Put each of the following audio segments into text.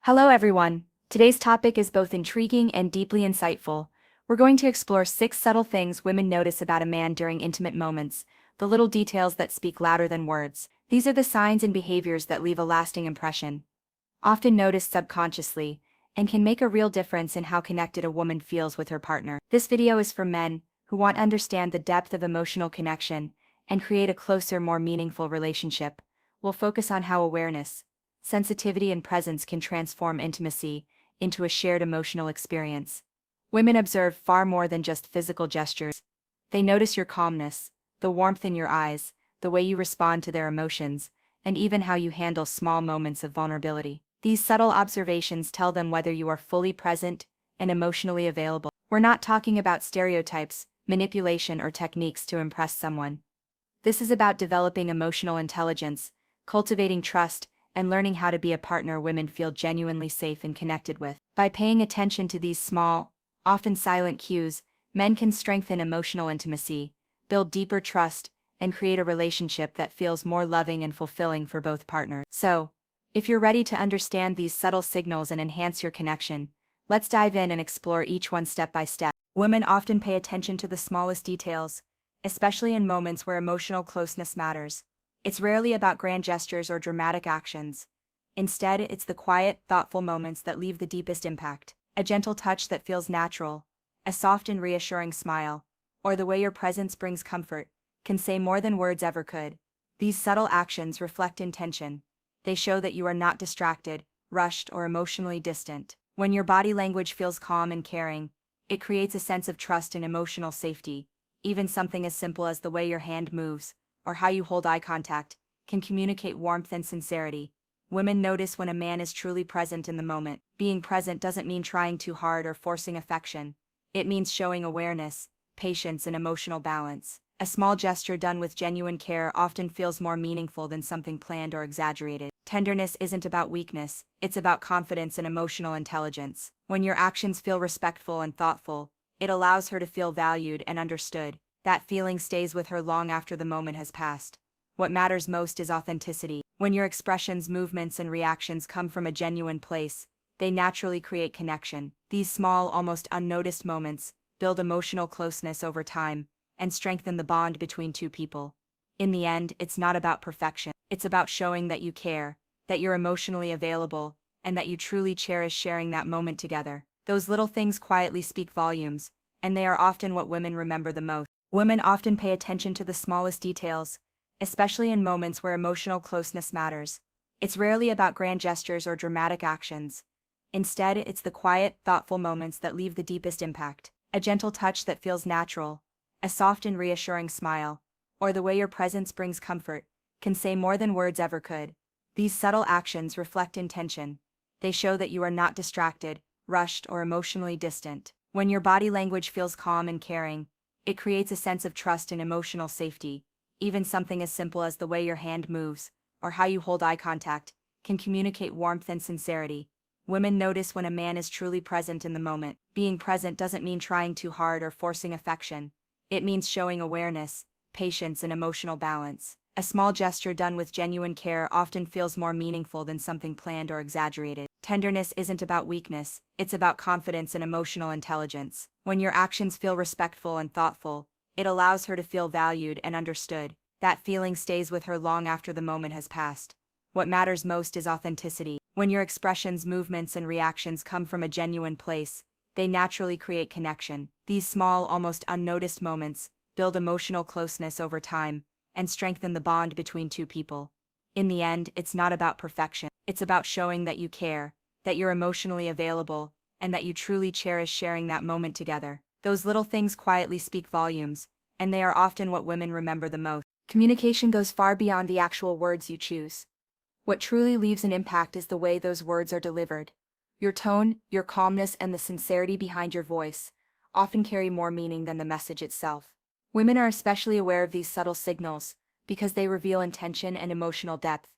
Hello, everyone. Today's topic is both intriguing and deeply insightful. We're going to explore 6 subtle things women notice about a man during intimate moments, the little details that speak louder than words. These are the signs and behaviors that leave a lasting impression, often noticed subconsciously, and can make a real difference in how connected a woman feels with her partner. This video is for men who want to understand the depth of emotional connection and create a closer, more meaningful relationship. We'll focus on how awareness, sensitivity, and presence can transform intimacy into a shared emotional experience. Women observe far more than just physical gestures. They notice your calmness, the warmth in your eyes, the way you respond to their emotions, and even how you handle small moments of vulnerability. These subtle observations tell them whether you are fully present and emotionally available. We're not talking about stereotypes, manipulation, or techniques to impress someone. This is about developing emotional intelligence, cultivating trust, and learning how to be a partner women feel genuinely safe and connected with. By paying attention to these small, often silent cues, men can strengthen emotional intimacy, build deeper trust, and create a relationship that feels more loving and fulfilling for both partners. So, if you're ready to understand these subtle signals and enhance your connection, let's dive in and explore each one step by step. Women often pay attention to the smallest details, especially in moments where emotional closeness matters. It's rarely about grand gestures or dramatic actions. Instead, it's the quiet, thoughtful moments that leave the deepest impact. A gentle touch that feels natural, a soft and reassuring smile, or the way your presence brings comfort, can say more than words ever could. These subtle actions reflect intention. They show that you are not distracted, rushed, or emotionally distant. When your body language feels calm and caring, it creates a sense of trust and emotional safety. Even something as simple as the way your hand moves, or how you hold eye contact, can communicate warmth and sincerity. Women notice when a man is truly present in the moment. Being present doesn't mean trying too hard or forcing affection. It means showing awareness, patience, and emotional balance. A small gesture done with genuine care often feels more meaningful than something planned or exaggerated. Tenderness isn't about weakness, it's about confidence and emotional intelligence. When your actions feel respectful and thoughtful, it allows her to feel valued and understood. That feeling stays with her long after the moment has passed. What matters most is authenticity. When your expressions, movements, and reactions come from a genuine place, they naturally create connection. These small, almost unnoticed moments build emotional closeness over time and strengthen the bond between two people. In the end, it's not about perfection. It's about showing that you care, that you're emotionally available, and that you truly cherish sharing that moment together. Those little things quietly speak volumes, and they are often what women remember the most. Women often pay attention to the smallest details, especially in moments where emotional closeness matters. It's rarely about grand gestures or dramatic actions. Instead, it's the quiet, thoughtful moments that leave the deepest impact. A gentle touch that feels natural, a soft and reassuring smile, or the way your presence brings comfort, can say more than words ever could. These subtle actions reflect intention. They show that you are not distracted, rushed, or emotionally distant. When your body language feels calm and caring, it creates a sense of trust and emotional safety. Even something as simple as the way your hand moves, or how you hold eye contact, can communicate warmth and sincerity. Women notice when a man is truly present in the moment. Being present doesn't mean trying too hard or forcing affection. It means showing awareness, patience, and emotional balance. A small gesture done with genuine care often feels more meaningful than something planned or exaggerated. Tenderness isn't about weakness, it's about confidence and emotional intelligence. When your actions feel respectful and thoughtful, it allows her to feel valued and understood. That feeling stays with her long after the moment has passed. What matters most is authenticity. When your expressions, movements, and reactions come from a genuine place, they naturally create connection. These small, almost unnoticed moments build emotional closeness over time and strengthen the bond between two people. In the end, it's not about perfection. It's about showing that you care, that you're emotionally available, and that you truly cherish sharing that moment together. Those little things quietly speak volumes, and they are often what women remember the most. Communication goes far beyond the actual words you choose. What truly leaves an impact is the way those words are delivered. Your tone, your calmness, and the sincerity behind your voice often carry more meaning than the message itself. Women are especially aware of these subtle signals because they reveal intention and emotional depth.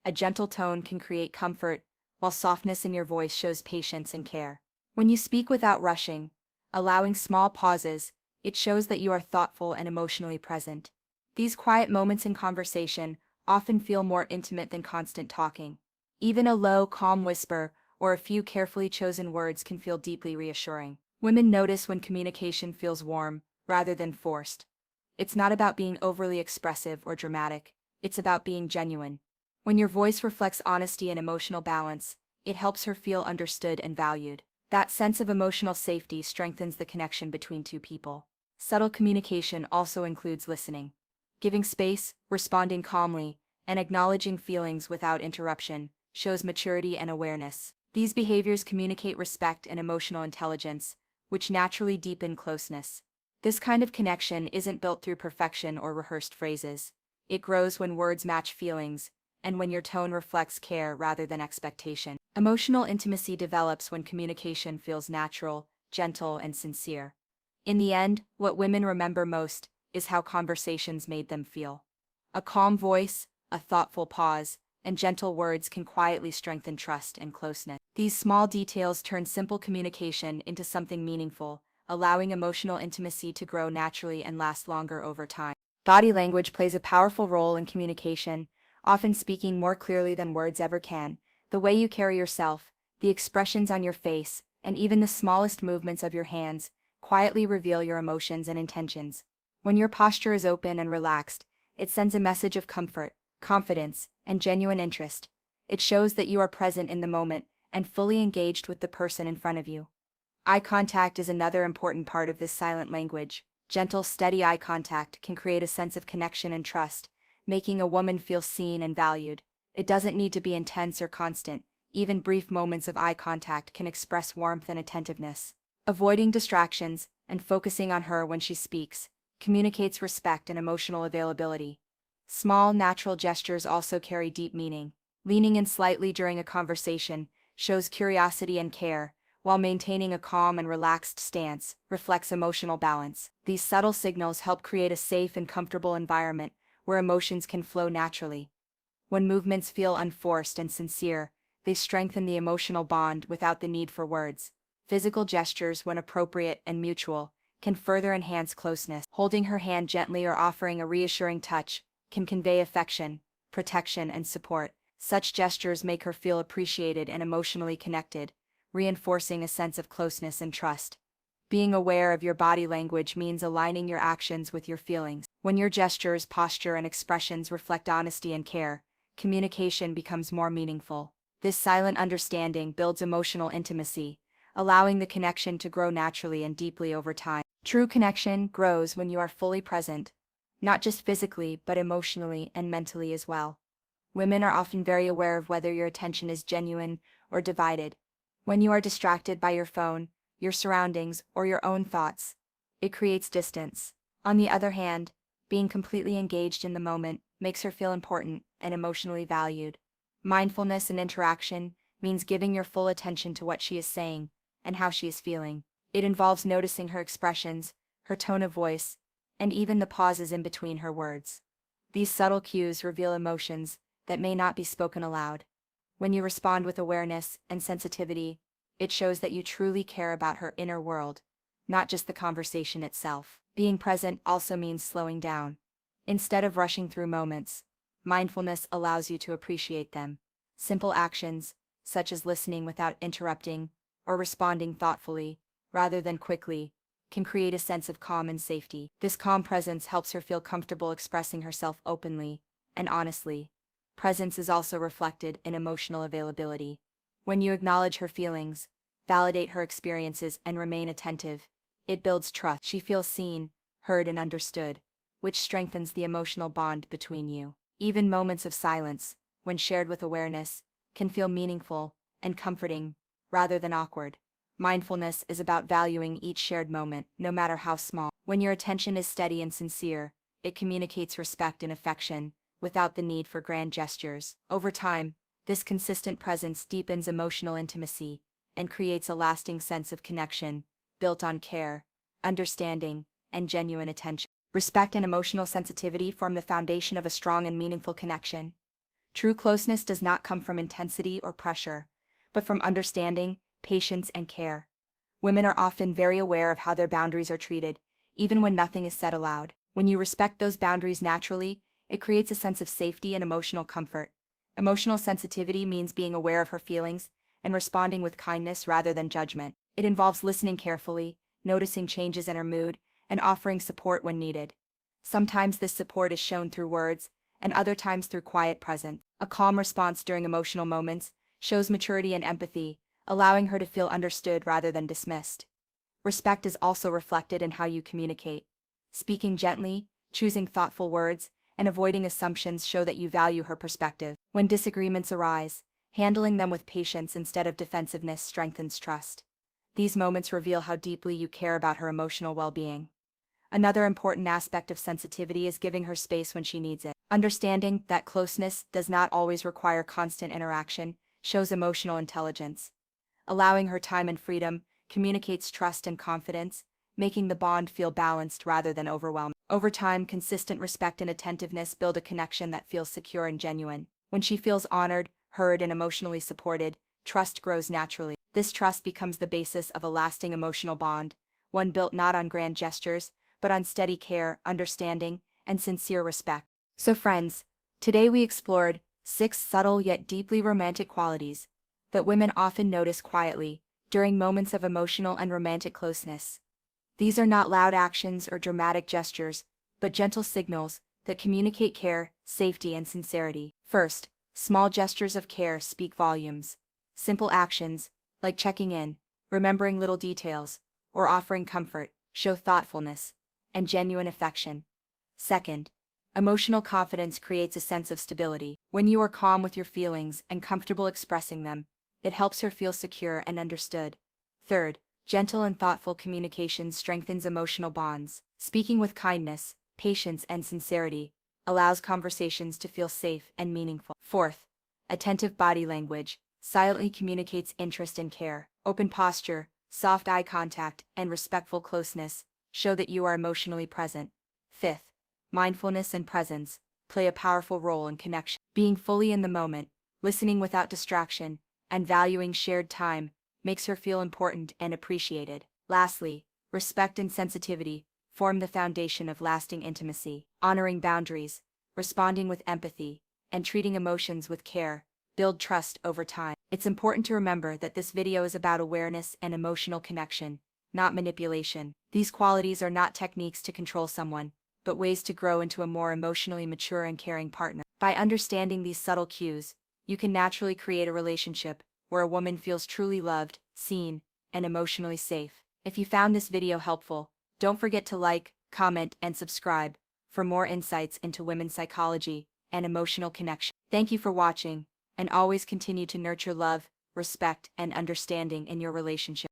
A gentle tone can create comfort, while softness in your voice shows patience and care. When you speak without rushing, allowing small pauses, it shows that you are thoughtful and emotionally present. These quiet moments in conversation often feel more intimate than constant talking. Even a low, calm whisper or a few carefully chosen words can feel deeply reassuring. Women notice when communication feels warm, rather than forced. It's not about being overly expressive or dramatic, it's about being genuine. When your voice reflects honesty and emotional balance, it helps her feel understood and valued. That sense of emotional safety strengthens the connection between two people. Subtle communication also includes listening. Giving space, responding calmly, and acknowledging feelings without interruption shows maturity and awareness. These behaviors communicate respect and emotional intelligence, which naturally deepen closeness. This kind of connection isn't built through perfection or rehearsed phrases. It grows when words match feelings, and when your tone reflects care rather than expectation. Emotional intimacy develops when communication feels natural, gentle, and sincere. In the end, what women remember most is how conversations made them feel. A calm voice, a thoughtful pause, and gentle words can quietly strengthen trust and closeness. These small details turn simple communication into something meaningful, allowing emotional intimacy to grow naturally and last longer over time. Body language plays a powerful role in communication, often speaking more clearly than words ever can. The way you carry yourself, the expressions on your face, and even the smallest movements of your hands quietly reveal your emotions and intentions. When your posture is open and relaxed, it sends a message of comfort, confidence, and genuine interest. It shows that you are present in the moment and fully engaged with the person in front of you. Eye contact is another important part of this silent language. Gentle, steady eye contact can create a sense of connection and trust, making a woman feel seen and valued. It doesn't need to be intense or constant. Even brief moments of eye contact can express warmth and attentiveness. Avoiding distractions and focusing on her when she speaks communicates respect and emotional availability. Small, natural gestures also carry deep meaning. Leaning in slightly during a conversation shows curiosity and care, while maintaining a calm and relaxed stance reflects emotional balance. These subtle signals help create a safe and comfortable environment where emotions can flow naturally. When movements feel unforced and sincere, they strengthen the emotional bond without the need for words. Physical gestures, when appropriate and mutual, can further enhance closeness. Holding her hand gently or offering a reassuring touch can convey affection, protection, and support. Such gestures make her feel appreciated and emotionally connected, reinforcing a sense of closeness and trust. Being aware of your body language means aligning your actions with your feelings. When your gestures, posture, and expressions reflect honesty and care, communication becomes more meaningful. This silent understanding builds emotional intimacy, allowing the connection to grow naturally and deeply over time. True connection grows when you are fully present, not just physically but emotionally and mentally as well. Women are often very aware of whether your attention is genuine or divided. When you are distracted by your phone, your surroundings, or your own thoughts, it creates distance. On the other hand, being completely engaged in the moment makes her feel important and emotionally valued. Mindfulness and interaction means giving your full attention to what she is saying and how she is feeling. It involves noticing her expressions, her tone of voice, and even the pauses in between her words. These subtle cues reveal emotions that may not be spoken aloud. When you respond with awareness and sensitivity, it shows that you truly care about her inner world, not just the conversation itself. Being present also means slowing down. Instead of rushing through moments, mindfulness allows you to appreciate them. Simple actions, such as listening without interrupting or responding thoughtfully, rather than quickly, can create a sense of calm and safety. This calm presence helps her feel comfortable expressing herself openly and honestly. Presence is also reflected in emotional availability. When you acknowledge her feelings, validate her experiences, and remain attentive, it builds trust. She feels seen, heard, and understood, which strengthens the emotional bond between you. Even moments of silence, when shared with awareness, can feel meaningful and comforting, rather than awkward. Mindfulness is about valuing each shared moment, no matter how small. When your attention is steady and sincere, it communicates respect and affection, without the need for grand gestures. Over time, this consistent presence deepens emotional intimacy and creates a lasting sense of connection, built on care, understanding, and genuine attention. Respect and emotional sensitivity form the foundation of a strong and meaningful connection. True closeness does not come from intensity or pressure, but from understanding, patience, and care. Women are often very aware of how their boundaries are treated, even when nothing is said aloud. When you respect those boundaries naturally, it creates a sense of safety and emotional comfort. Emotional sensitivity means being aware of her feelings and responding with kindness rather than judgment. It involves listening carefully, noticing changes in her mood, and offering support when needed. Sometimes this support is shown through words, and other times through quiet presence. A calm response during emotional moments shows maturity and empathy, allowing her to feel understood rather than dismissed. Respect is also reflected in how you communicate. Speaking gently, choosing thoughtful words, and avoiding assumptions show that you value her perspective. When disagreements arise, handling them with patience instead of defensiveness strengthens trust. These moments reveal how deeply you care about her emotional well-being. Another important aspect of sensitivity is giving her space when she needs it. Understanding that closeness does not always require constant interaction shows emotional intelligence. Allowing her time and freedom communicates trust and confidence, making the bond feel balanced rather than overwhelming. Over time, consistent respect and attentiveness build a connection that feels secure and genuine. When she feels honored, heard, and emotionally supported, trust grows naturally. This trust becomes the basis of a lasting emotional bond, one built not on grand gestures, but on steady care, understanding, and sincere respect. So friends, today we explored 6 subtle yet deeply romantic qualities that women often notice quietly during moments of emotional and romantic closeness. These are not loud actions or dramatic gestures, but gentle signals that communicate care, safety, and sincerity. First, small gestures of care speak volumes. Simple actions, like checking in, remembering little details, or offering comfort, show thoughtfulness and genuine affection. Second, emotional confidence creates a sense of stability. When you are calm with your feelings and comfortable expressing them, it helps her feel secure and understood. Third, gentle and thoughtful communication strengthens emotional bonds. Speaking with kindness, patience, and sincerity allows conversations to feel safe and meaningful. Fourth, attentive body language silently communicates interest and care. Open posture, soft eye contact, and respectful closeness show that you are emotionally present. Fifth, mindfulness and presence play a powerful role in connection. Being fully in the moment, listening without distraction, and valuing shared time makes her feel important and appreciated. Lastly, respect and sensitivity form the foundation of lasting intimacy. Honoring boundaries, responding with empathy, and treating emotions with care build trust over time. It's important to remember that this video is about awareness and emotional connection, not manipulation. These qualities are not techniques to control someone, but ways to grow into a more emotionally mature and caring partner. By understanding these subtle cues, you can naturally create a relationship where a woman feels truly loved, seen, and emotionally safe. If you found this video helpful, don't forget to like, comment, and subscribe for more insights into women's psychology and emotional connection. Thank you for watching, and always continue to nurture love, respect, and understanding in your relationship.